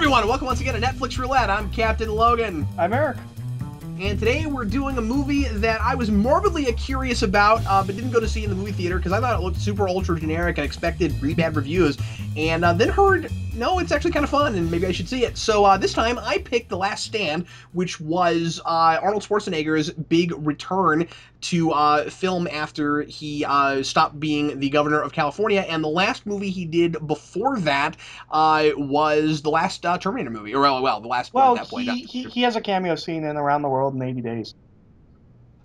everyone, welcome once again to Netflix Roulette. I'm Captain Logan. I'm Eric. And today we're doing a movie that I was morbidly curious about, but didn't go to see in the movie theater because I thought it looked super ultra generic and expected really bad reviews. And then heard, no, it's actually kind of fun and maybe I should see it. So this time I picked The Last Stand, which was Arnold Schwarzenegger's big return to film after he stopped being the governor of California. And the last movie he did before that was the last Terminator movie. Or, well, the last one at that point. He has a cameo scene in Around the World in 80 Days.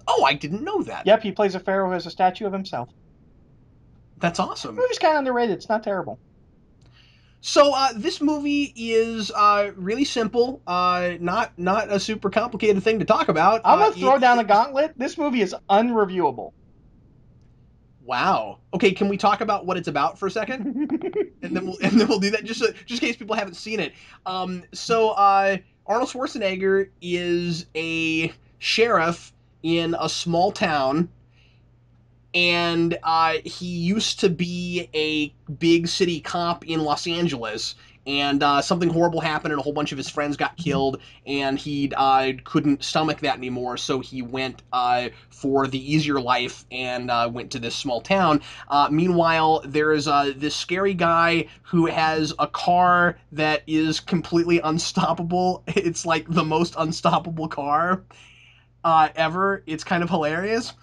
Oh, I didn't know that. Yep, he plays a pharaoh who has a statue of himself. That's awesome. The movie's kind of underrated. It's not terrible. So this movie is really simple, not a super complicated thing to talk about. I'm gonna throw down a gauntlet. This movie is unreviewable. Wow. Okay, can we talk about what it's about for a second, and then we'll do that just in case people haven't seen it. So Arnold Schwarzenegger is a sheriff in a small town. And he used to be a big city cop in Los Angeles, and something horrible happened, and a whole bunch of his friends got killed, and he couldn't stomach that anymore, so he went for the easier life and went to this small town. Meanwhile, there's this scary guy who has a car that is completely unstoppable. It's like the most unstoppable car ever. It's kind of hilarious.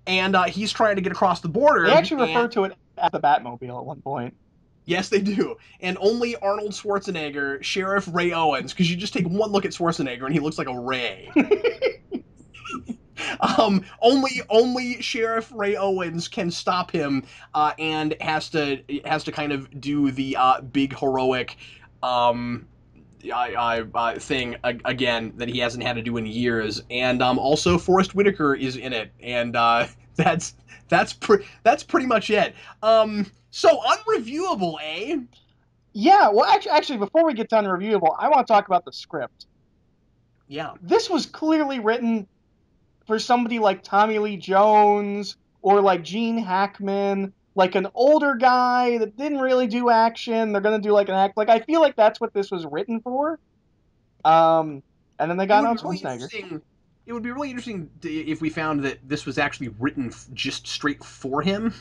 And he's trying to get across the border. They actually refer to it as the Batmobile at one point. Yes, they do. And only Arnold Schwarzenegger, Sheriff Ray Owens, because you just take one look at Schwarzenegger and he looks like a Ray. Only Sheriff Ray Owens can stop him, and has to kind of do the big heroic thing again that he hasn't had to do in years, and also Forrest Whitaker is in it, and that's pretty much it. So unreviewable, eh? Yeah. Well, actually, before we get to unreviewable, I want to talk about the script. Yeah. This was clearly written for somebody like Tommy Lee Jones or like Gene Hackman. Like an older guy that didn't really do action. They're going to do like an act. Like, I feel like that's what this was written for. And then they got Arnold Schwarzenegger. It would be really interesting if we found that this was actually written just straight for him.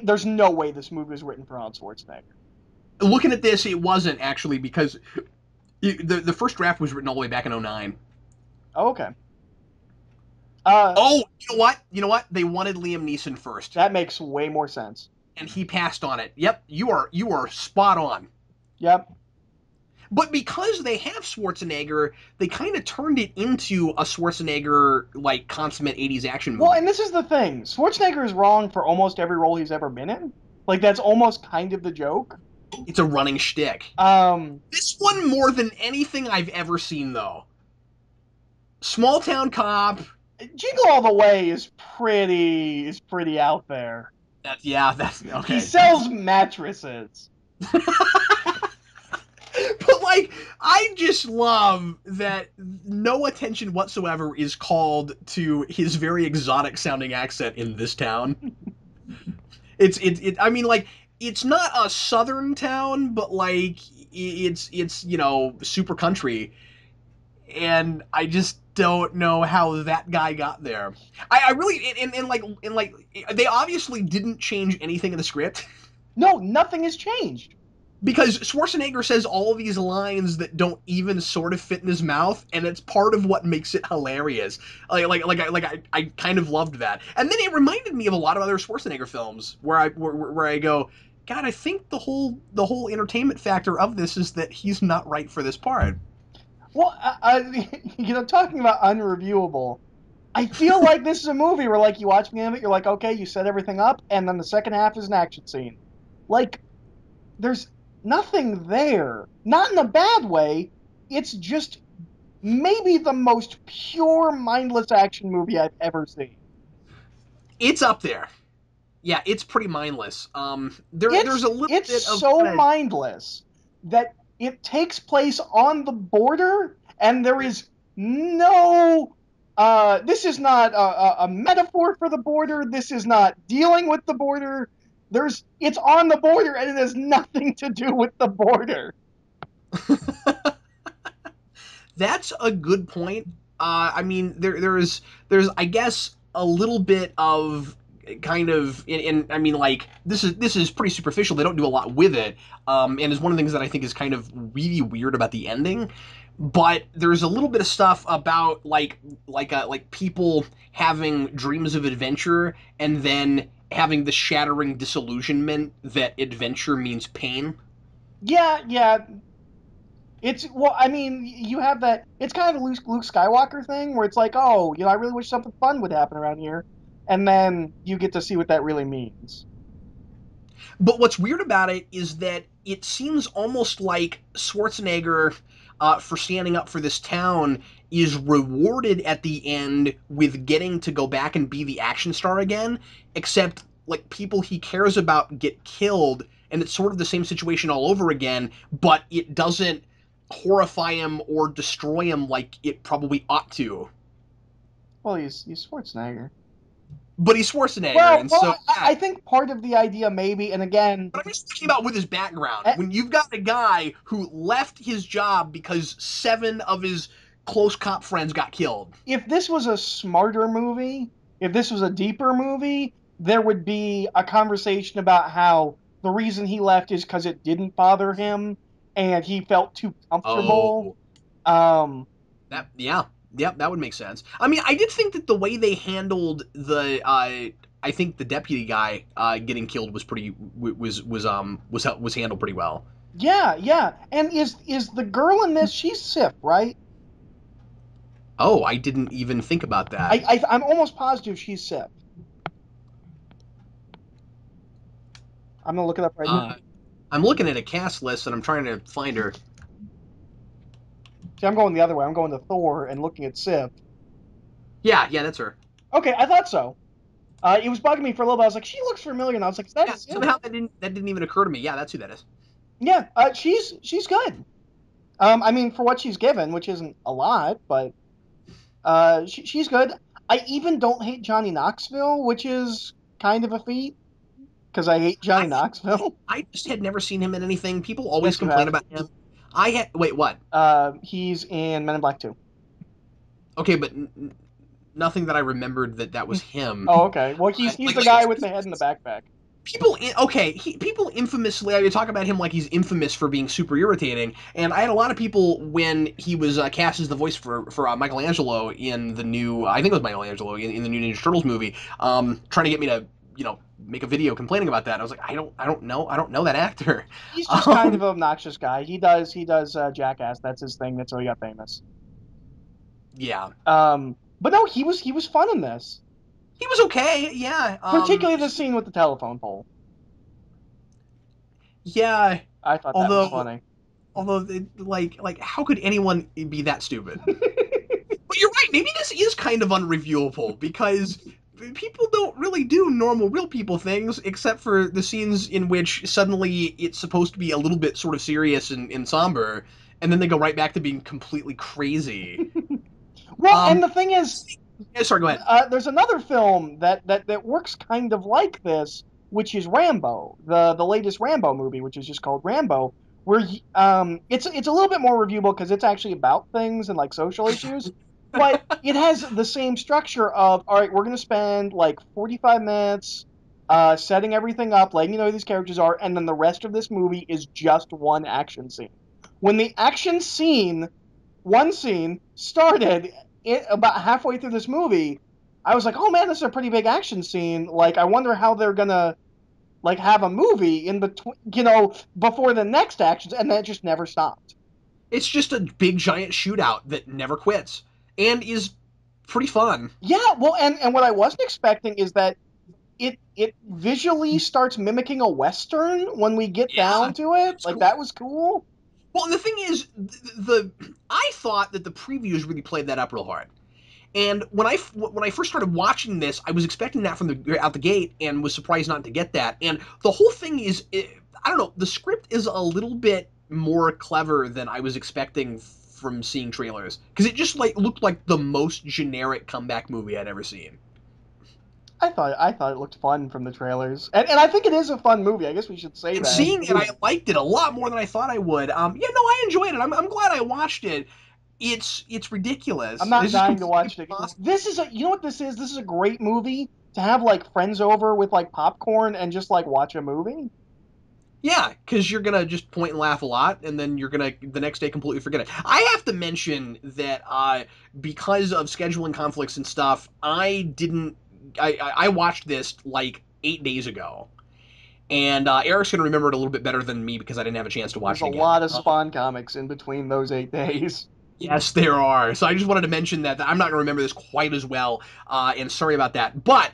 There's no way this movie was written for Arnold Schwarzenegger. Looking at this, it wasn't actually, because the first draft was written all the way back in 2009. Oh, okay. You know what? They wanted Liam Neeson first. That makes way more sense. And he passed on it. Yep, you are spot on. Yep. But because they have Schwarzenegger, they kind of turned it into a Schwarzenegger, like, consummate 80s action movie. Well, and this is the thing. Schwarzenegger is wrong for almost every role he's ever been in. Like, that's almost kind of the joke. It's a running shtick. This one more than anything I've ever seen, though. Small town cop. Jingle All the Way is pretty out there. That's okay. He sells mattresses. But, like, I just love that no attention whatsoever is called to his very exotic sounding accent in this town. I mean, like, it's not a southern town, but, like, it's you know, super country. And I just don't know how that guy got there. I really, and they obviously didn't change anything in the script. No, nothing has changed. Because Schwarzenegger says all of these lines that don't even sort of fit in his mouth, and it's part of what makes it hilarious. I kind of loved that. And then it reminded me of a lot of other Schwarzenegger films where I go, God, I think the whole entertainment factor of this is that he's not right for this part. Well, talking about unreviewable, I feel like this is a movie where, like, you watch the end of it, you're like, okay, you set everything up, and then the second half is an action scene. Like, there's nothing there. Not in a bad way. It's just maybe the most pure, mindless action movie I've ever seen. It's up there. Yeah, it's pretty mindless. There's a little bit of... It's so mindless that it takes place on the border, and there is no... this is not a metaphor for the border. This is not dealing with the border. It's on the border, and it has nothing to do with the border. That's a good point. I mean, there's I guess a little bit of kind of I mean like this is pretty superficial. They don't do a lot with it, and is one of the things that I think is kind of really weird about the ending. But there's a little bit of stuff about like people having dreams of adventure and then having the shattering disillusionment that adventure means pain. Yeah, yeah. It's well, I mean, you have that. It's kind of a Luke Skywalker thing where it's like, oh, I really wish something fun would happen around here, and then you get to see what that really means. But what's weird about it is that it seems almost like Schwarzenegger, for standing up for this town, is rewarded at the end with getting to go back and be the action star again, except like people he cares about get killed, and it's sort of the same situation all over again, but it doesn't horrify him or destroy him like it probably ought to. Well, he's Schwarzenegger. But he's Schwarzenegger, Well, and well, so yeah. I think part of the idea maybe, and again, But I'm just thinking about with his background. eh, When you've got a guy who left his job because 7 of his close cop friends got killed. if this was a smarter movie, if this was a deeper movie, there would be a conversation about how the reason he left is because it didn't bother him and he felt too comfortable. Oh, Um, that yeah, yep, that would make sense. I mean, I did think that the way they handled I think the deputy guy getting killed was pretty was handled pretty well. yeah, yeah. And is the girl in this? She's Sif, right? Oh, I didn't even think about that. I'm almost positive she's Sif. I'm gonna look it up right now. Uh, I'm looking at a cast list and I'm trying to find her. See, I'm going the other way. I'm going to Thor and looking at Sif. Yeah, yeah, that's her. Okay, I thought so. It was bugging me for a little bit. I was like, she looks familiar, and I was like, is that Yeah, Sif? somehow that didn't even occur to me. Yeah, that's who that is. Yeah, she's good. I mean, for what she's given, which isn't a lot, but she's good. I even don't hate Johnny Knoxville, which is kind of a feat because I hate Johnny I Knoxville. I just had never seen him in anything. People always Yes, you complain have. about him. I had wait what? He's in Men in Black 2. Okay, but nothing that I remembered that was him. Oh, okay. Well, he's Like, the guy with the head in the backpack. people infamously I talk about him like he's infamous for being super irritating, and I had a lot of people when he was cast as the voice for Michelangelo in the new I think it was Michelangelo in the new Ninja Turtles movie, trying to get me to make a video complaining about that. I was like, I don't know that actor. He's just kind of an obnoxious guy. He does Jackass. That's his thing. That's how he got famous. Yeah, But no, he was fun in this. he was okay. Yeah, Particularly the scene with the telephone pole. yeah. I thought that was Although funny. like how could anyone be that stupid? But you're right. Maybe this is kind of unreviewable because people don't really do normal real people things except for the scenes in which suddenly it's supposed to be a little bit sort of serious and somber, and then they go right back to being completely crazy. Well, Um, and the thing is, yeah, sorry, go ahead. there's another film that works kind of like this, which is Rambo, the latest Rambo movie, which is just called Rambo, where it's a little bit more reviewable because it's actually about things and like social issues, but it has the same structure of all right, we're gonna spend like 45 minutes setting everything up, letting you know who these characters are, and then the rest of this movie is just one action scene. When the action scene one scene started about halfway through this movie, I was like, "Oh man, this is a pretty big action scene. Like, I wonder how they're gonna like have a movie in between, before the next action." And then it just never stopped. It's just a big giant shootout that never quits and is pretty fun. Yeah, well, and what I wasn't expecting is that it visually starts mimicking a western when we get Yeah, down to it. it's Like cool. that was cool. Well, the thing is, I thought that the previews really played that up real hard. And when I first started watching this, I was expecting that from the out the gate, and was surprised not to get that. And the whole thing is, I don't know, the script is a little bit more clever than I was expecting from seeing trailers, because it just like looked like the most generic comeback movie I'd ever seen. I thought it looked fun from the trailers, and I think it is a fun movie. I guess we should say And that. seeing it, I liked it a lot more than I thought I would. Yeah, no, I enjoyed it. I'm glad I watched it. It's I'm ridiculous. not It's just dying to completely watch it again. impossible. This is a, you know what this is? This is a great movie to have like friends over with like popcorn and just like watch a movie. Yeah, because you're gonna just point and laugh a lot, and then you're gonna the next day completely forget it. I have to mention that because of scheduling conflicts and stuff, I didn't. I watched this like 8 days ago, and Eric's gonna remember it a little bit better than me because I didn't have a chance to There's watch a it again. lot of Spawn comics in between those 8 days. Yes, there are. So I just wanted to mention that I'm not going to remember this quite as well, and sorry about that. But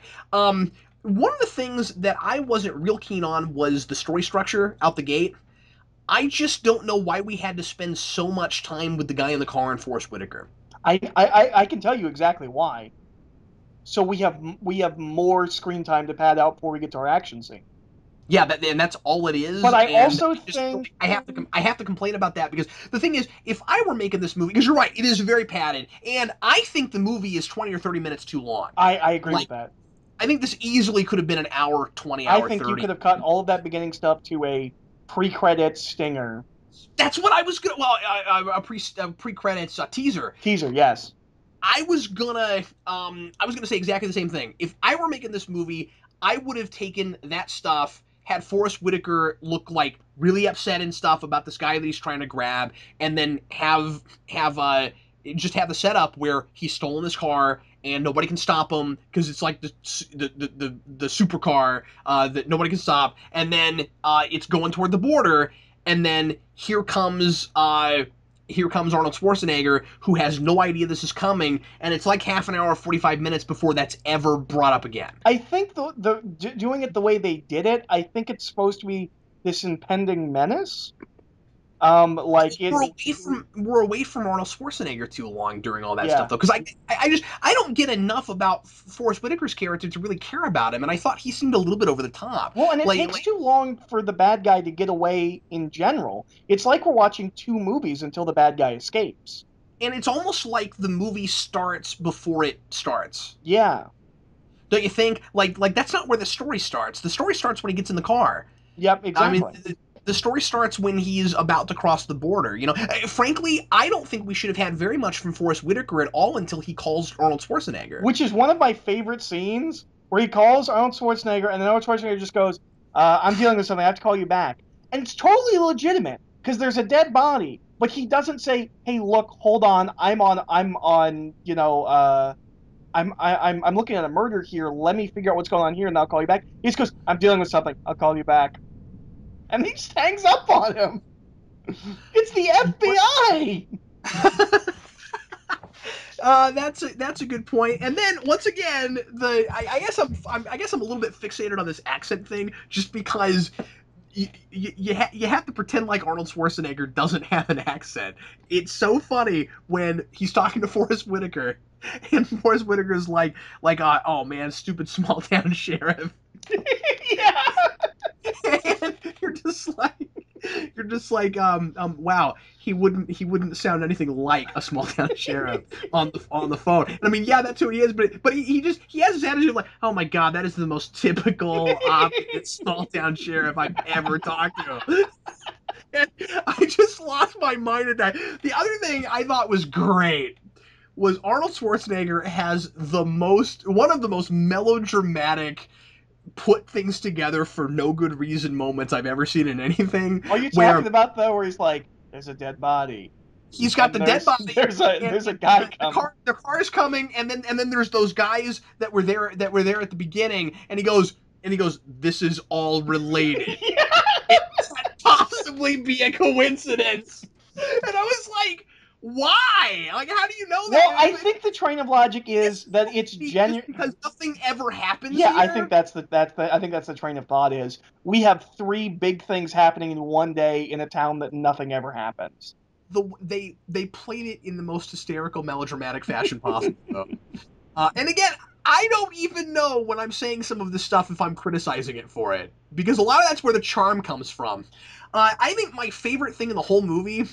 one of the things that I wasn't real keen on was the story structure out the gate. I just don't know why we had to spend so much time with the guy in the car and Forrest Whitaker. I can tell you exactly why. So we have more screen time to pad out before we get to our action scene. Yeah, and that's all it is. But I And also I just feel think like I have to complain about that because the thing is, if I were making this movie, because you're right, it is very padded, and I think the movie is 20 or 30 minutes too long. I agree with Like, that. I think this easily could have been an hour 20, I hour think you 30. could have cut all of that beginning stuff to a pre-credits stinger That's what I was gonna. Well, a pre credits teaser. teaser. Yes. I was gonna say exactly the same thing. If I were making this movie, I would have taken that stuff, had Forrest Whitaker look like really upset and stuff about this guy that he's trying to grab, and then just have the setup where he's stolen his car and nobody can stop him because it's like the supercar that nobody can stop, and then it's going toward the border, and then here comes Arnold Schwarzenegger, who has no idea this is coming, and it's like half an hour, 45 minutes before that's ever brought up again. I think doing it the way they did it, I think it's supposed to be this impending menace. Like it. We're away from Arnold Schwarzenegger too long during all that stuff Yeah. though, because I don't get enough about Forrest Whitaker's character to really care about him, and I thought he seemed a little bit over the top. Well, and it Like, takes too long for the bad guy to get away in general. It's like we're watching two movies until the bad guy escapes. and it's almost like the movie starts before it starts. Yeah. Don't you think? Like that's not where the story starts. The story starts when he gets in the car. Yep. I mean, Exactly. the story starts when he's about to cross the border. Frankly, I don't think we should have had very much from Forrest Whitaker at all until he calls Arnold Schwarzenegger. Which is one of my favorite scenes where he calls Arnold Schwarzenegger, and then Arnold Schwarzenegger just goes, "I'm dealing with something. I have to call you back." And it's totally legitimate because there's a dead body, but he doesn't say, "Hey, look, hold on. I'm looking at a murder here. Let me figure out what's going on here, and I'll call you back." He just goes, "I'm dealing with something. I'll call you back," and he just hangs up on him. It's the FBI. That's a good point. And then once again, I guess I'm a little bit fixated on this accent thing, just because you have to pretend like Arnold Schwarzenegger doesn't have an accent. It's so funny when he's talking to Forrest Whitaker, and Forrest Whitaker's oh man, stupid small town sheriff. Yeah. And you're just like wow, he wouldn't sound anything like a small town sheriff on the phone. And I mean, yeah, that's who he is, but he has this attitude of like, oh my god, that is the most typical obvious small town sheriff I've ever talked to. And I just lost my mind at that. The other thing I thought was great was Arnold Schwarzenegger has one of the most melodramatic put things together for no good reason moments I've ever seen in anything. Are you Where talking about though, where he's like, "There's a dead body. he's got And the dead body. there's a guy coming." The car is coming, and then there's those guys that were there at the beginning, and he goes, this is all related. Yeah. It can't possibly be a coincidence. And I was like, why? Like, how do you know that? Well, I think the train of logic is that it's genuine because nothing ever happens. Yeah, here? I think that's the train of thought is we have three big things happening in one day in a town that nothing ever happens. They played it in the most hysterical melodramatic fashion possible. And again, I don't even know when I'm saying some of this stuff if I'm criticizing it for it, because a lot of that's where the charm comes from. I think my favorite thing in the whole movie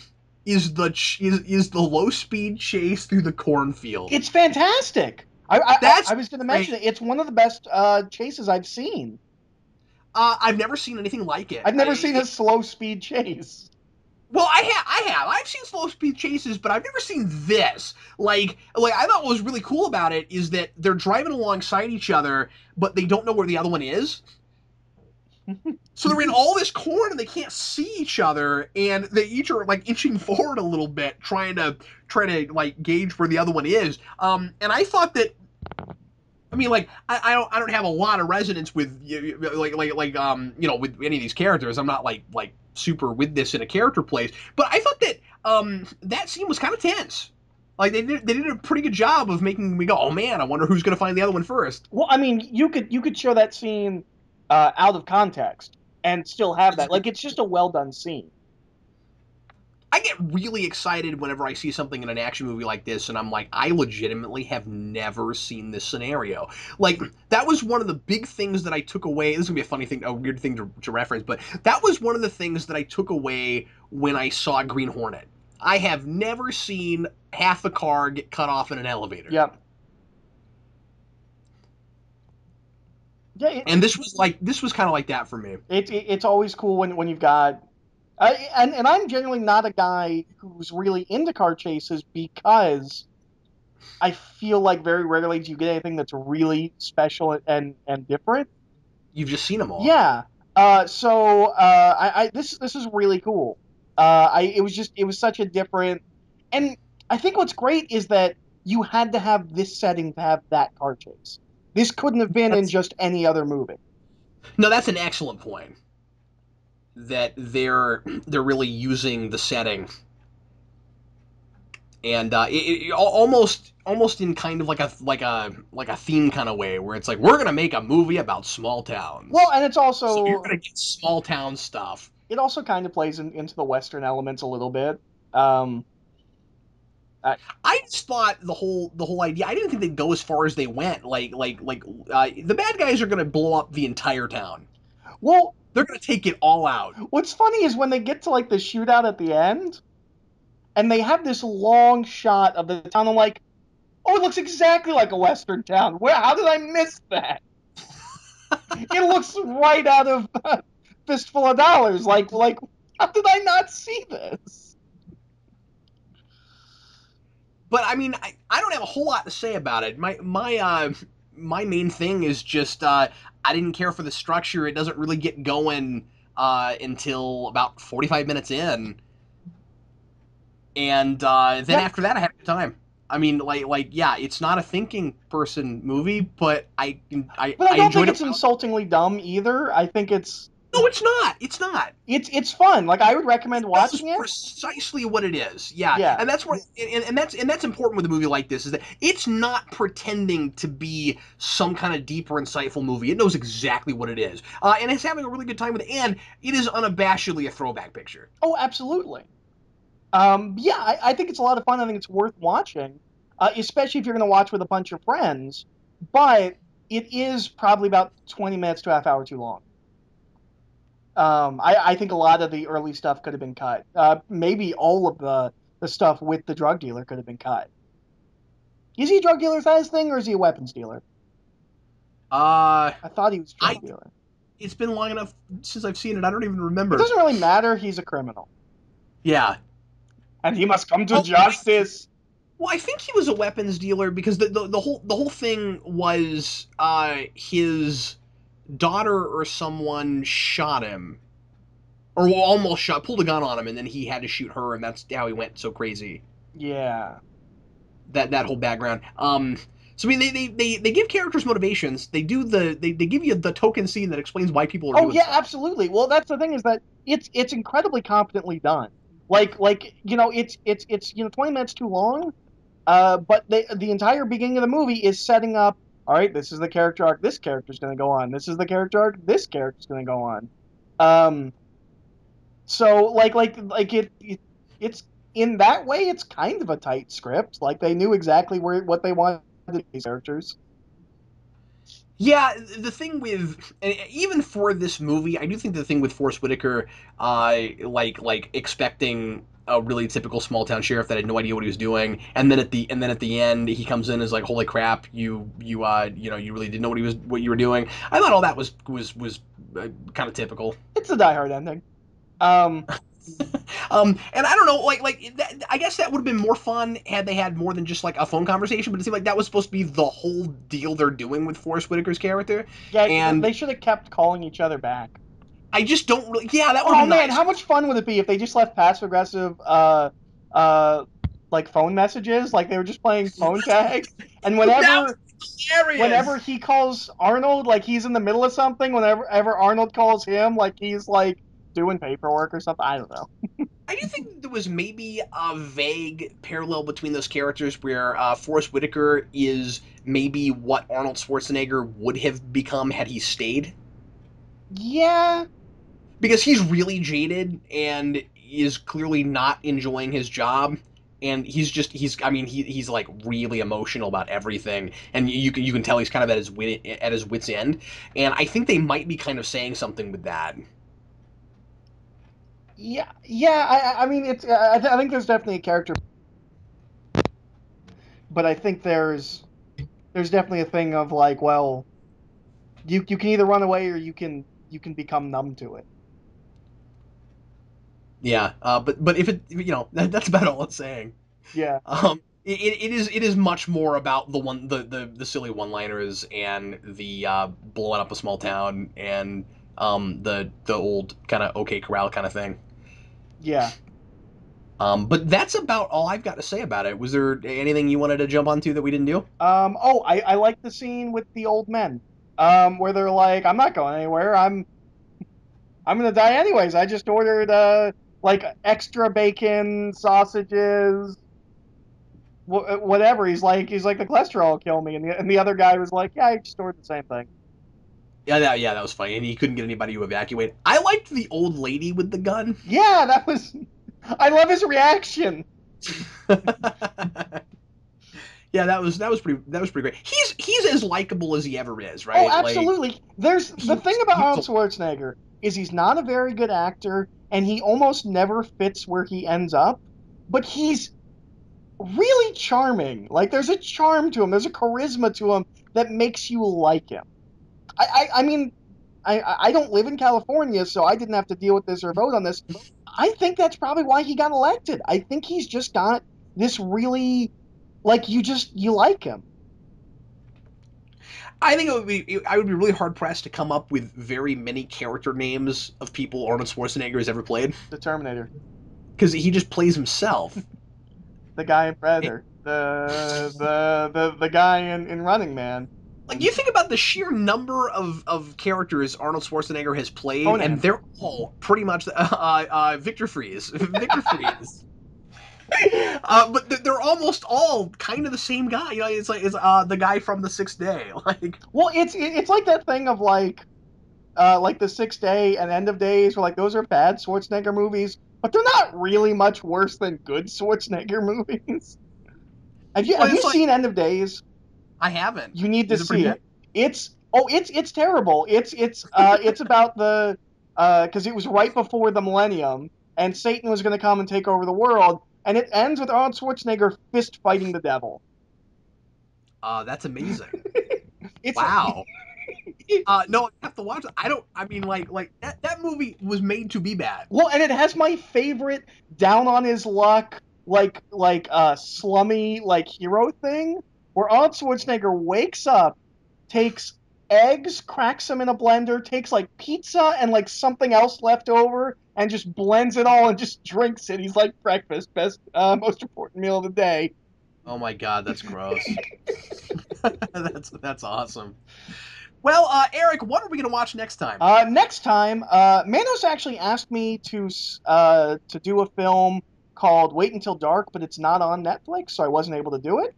is the low speed chase through the cornfield. It's fantastic. That's I was going to mention great. it. It's one of the best chases I've seen. I've never seen anything like it. I've never seen a slow speed chase. Well, I have. I've seen slow speed chases, but I've never seen this. Like I thought what was really cool about it is that they're driving alongside each other, but they don't know where the other one is. So they're in all this corn and they can't see each other, and they each are like inching forward a little bit, trying to like gauge where the other one is. And I thought that. I mean, like I don't have a lot of resonance with with any of these characters. I'm not like super with this in a character place, but I thought that that scene was kind of tense. Like they did a pretty good job of making me go, oh man, I wonder who's gonna find the other one first. Well, I mean, you could show that scene out of context and still have that. Like, it's just a well done scene. I get really excited whenever I see something in an action movie like this, and I'm like, I legitimately have never seen this scenario. Like, that was one of the big things that I took away. This is gonna be a funny thing, a weird thing to reference, but that was one of the things that I took away when I saw Green Hornet. I have never seen half a car get cut off in an elevator. Yep. Yeah, And this was kind of like that for me. it's always cool when you've got. And I'm genuinely not a guy who's really into car chases because I feel like very rarely do you get anything that's really special and different. You've just seen them all. Yeah. So this is really cool. It was such a different, and I think what's great is that you had to have this setting to have that car chase. This couldn't have been in That's, just any other movie. no, that's an excellent point. That they're really using the setting, and almost in kind of like a theme kind of way, where it's like we're gonna make a movie about small Well, towns, and it's so you're also gonna get small town stuff. it also kind of plays into the Western elements a little bit. Um, I, I just thought the whole idea. I didn't think they'd go as far as they went. The bad guys are gonna blow up the entire town. well, They're gonna take it all out. what's funny is when they get to like the shootout at the end, and they have this long shot of the town. I'm like, oh, it looks exactly like a Western town. Where? How did I miss that? It looks right out of Fistful of Dollars. Like, how did I not see this? But I mean, I don't have a whole lot to say about it. My main thing is just I didn't care for the structure. It doesn't really get going until about 45 minutes in, and then Yeah, after that, I had a good time. I mean, yeah, it's not a thinking person movie, but but I I don't think enjoyed it's it. insultingly dumb either. I think No, it's not. It's not. it's fun. Like, I would recommend Knows watching it. precisely what it is. Yeah, Yeah. and that's what, and that's important with a movie like this is that it's not pretending to be some kind of deeper, insightful movie. It knows exactly what it is, and it's having a really good time with it. And it is unabashedly a throwback picture. Oh, absolutely. Yeah, I think it's a lot of fun. I think it's worth watching, especially if you're going to watch with a bunch of friends. But it is probably about 20 minutes to a half hour too long. I think a lot of the early stuff could have been cut. Maybe all of the stuff with the drug dealer could have been cut. Is he a drug dealer size thing, or is he a weapons dealer? Uh, I thought he was a I drug dealer. it's been long enough since I've seen it. I don't even It remember. doesn't really matter. He's a criminal, Yeah. and he must come to Oh, justice. well, I think he was a weapons dealer because the whole thing was his daughter or someone shot him or well, almost shot, pulled a gun on him, and then he had to shoot her, and that's how he went so crazy. Yeah. That whole background. So I mean, they give characters motivations. They give you the token scene that explains why people are Oh doing yeah, stuff. absolutely. Well, that's the thing is that it's incredibly competently done. Like it's 20 minutes too long. But the entire beginning of the movie is setting up. All right, this is the character arc. This character's going to go on. This is the character arc. This character's going to go on. Um, so it's in that way, it's kind of a tight script. Like, they knew exactly what they wanted these characters. Yeah, the thing with even for this movie, I do think the thing with Forrest Whitaker, expecting a really typical small town sheriff that had no idea what he was doing, and then at the end he comes in and is like, holy crap, you really didn't know what you were doing. I thought all that was kind of typical. It's a Die Hard ending. And I don't know, I guess that would have been more fun had they had more than just like a phone conversation. But it seemed like that was supposed to be the whole deal they're doing with Forrest Whitaker's character, Yeah, and they should have kept calling each other back. I just don't really. Yeah, that would have Oh been man, nice. how much fun would it be if they just left passive aggressive like phone messages, like they were just playing phone tag, and That was whenever hilarious. he calls Arnold, like he's in the middle of something, whenever Arnold calls him, like he's like doing paperwork or something. I don't know. I do think there was maybe a vague parallel between those characters where Forrest Whitaker is maybe what Arnold Schwarzenegger would have become had he stayed. Yeah, Because he's really jaded and is clearly not enjoying his job. And he's like really emotional about everything, and you can tell he's kind of at his wit's end. And I think they might be kind of saying something with that. yeah. I mean, I think there's definitely a character, but I think there's definitely a thing of like, well, you can either run away or you can become numb to it. Yeah, but if that's about all it's saying. Yeah. It is much more about the silly one liners and the blowing up a small town and the old kind of OK Corral kind of thing. Yeah. But that's about all I've got to say about it. Was there anything you wanted to jump onto that we didn't do? Oh, I like the scene with the old men. Where they're like, I'm not going anywhere. I'm gonna die anyways. I just ordered like extra bacon, sausages, whatever. He's like the cholesterol will kill me, and the other guy was like, yeah, I just ordered the same thing. Yeah, that was funny. And he couldn't get anybody to evacuate. I liked the old lady with the gun. Yeah, that was. I love his reaction. Yeah, that was pretty great. He's as likable as he ever is, Oh, right? Like absolutely. There's the thing about he's Arnold Schwarzenegger is he's not a very good actor, and he almost never fits where he ends up. But he's really charming. Like there's a charm to him. There's a charisma to him that makes you like him. I mean, I don't live in California, so I didn't have to deal with this or vote on this. I think that's probably why he got elected. I think he's just got this really like you like him. I think I would be really hard pressed to come up with very many character names of people Arnold Schwarzenegger has ever played The Terminator, because he just plays himself. the guy in Predator, the guy in Running Man. Like you think about the sheer number of characters Arnold Schwarzenegger has played, and Conan. they're all pretty much Victor Freeze, Victor Freeze. But they're almost all kind of the same guy. You know, it's the guy from The Sixth Day. Like, Well, it's like that thing of like The Sixth Day and End of Days, where like those are bad Schwarzenegger movies, but they're not really much worse than good Schwarzenegger movies. Have you it's like seen End of Days? I haven't. You need to Is it pretty see good? it. It's terrible. It's about the because it was right before the millennium, and Satan was going to come and take over the world, and it ends with Arnold Schwarzenegger fist fighting the devil. That's amazing. It's Wow. No, I have to watch it. I don't. I mean, like that movie was made to be bad. Well, and it has my favorite down on his luck, slummy like hero thing, where Arnold Schwarzenegger wakes up, takes eggs, cracks them in a blender, takes like pizza and like something else left over, and just blends it all and just drinks it. He's like breakfast, best, most important meal of the day. Oh my god, that's gross. That's awesome. Well, Eric, what are we gonna watch next time? Next time, Manos actually asked me to do a film called Wait Until Dark, but it's not on Netflix, so I wasn't able to do it.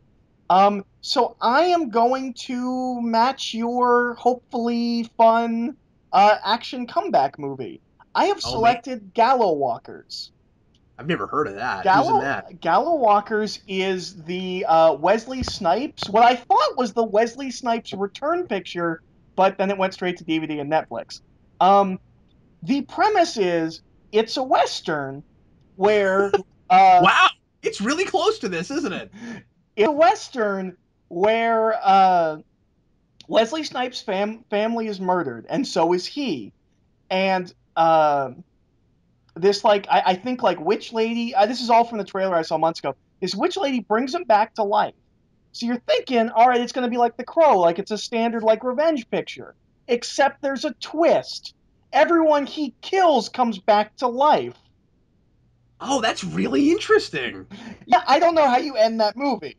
So I am going to match your hopefully fun action comeback movie. I have Oh man, selected Gallow Walkers. I've never heard of that. Who's in that? Gallow Walkers is the Wesley Snipes, what I thought was the Wesley Snipes return picture, but then it went straight to DVD and Netflix. The premise is it's a Western where Wow, it's really close to this, isn't it? It's a Western where Wesley Snipes' family is murdered, and so is he. And this, like, I think, like, witch lady, this is all from the trailer I saw months ago. This witch lady brings him back to life. So you're thinking, all right, it's going to be like The Crow, like it's a standard, like, revenge picture. Except there's a twist. Everyone he kills comes back to life. Oh, that's really interesting. Yeah, I don't know how you end that movie.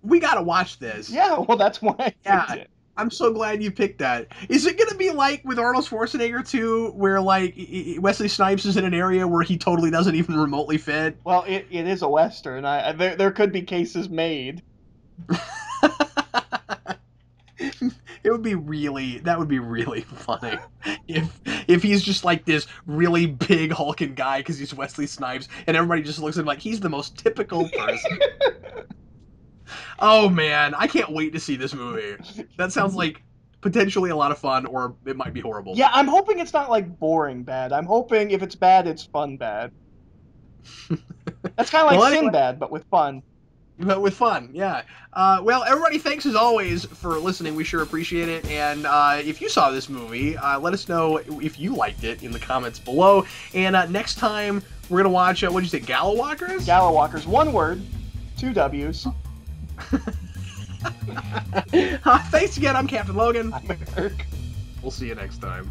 We gotta watch this. Yeah, well, that's why I picked it. I'm so glad you picked that. Is it gonna be like with Arnold Schwarzenegger too, where like Wesley Snipes is in an area where he totally doesn't even remotely fit? Well, it is a Western. There could be cases made. That would be really funny if he's just like this really big hulking guy because he's Wesley Snipes and everybody just looks at him like he's the most typical person. Oh man, I can't wait to see this movie. That sounds like potentially a lot of fun, or it might be horrible. Yeah, I'm hoping it's not like boring bad. I'm hoping if it's bad, it's fun bad. That's kind of like Sinbad, but with fun. But with fun, yeah. Well, everybody, thanks as always for listening. We sure appreciate it. And if you saw this movie, let us know if you liked it in the comments below. And next time, we're going to watch, what did you say, Gallowalkers? Gallowalkers. One word, 2 W's. Thanks again. I'm Captain Logan. I'm Eric. We'll see you next time.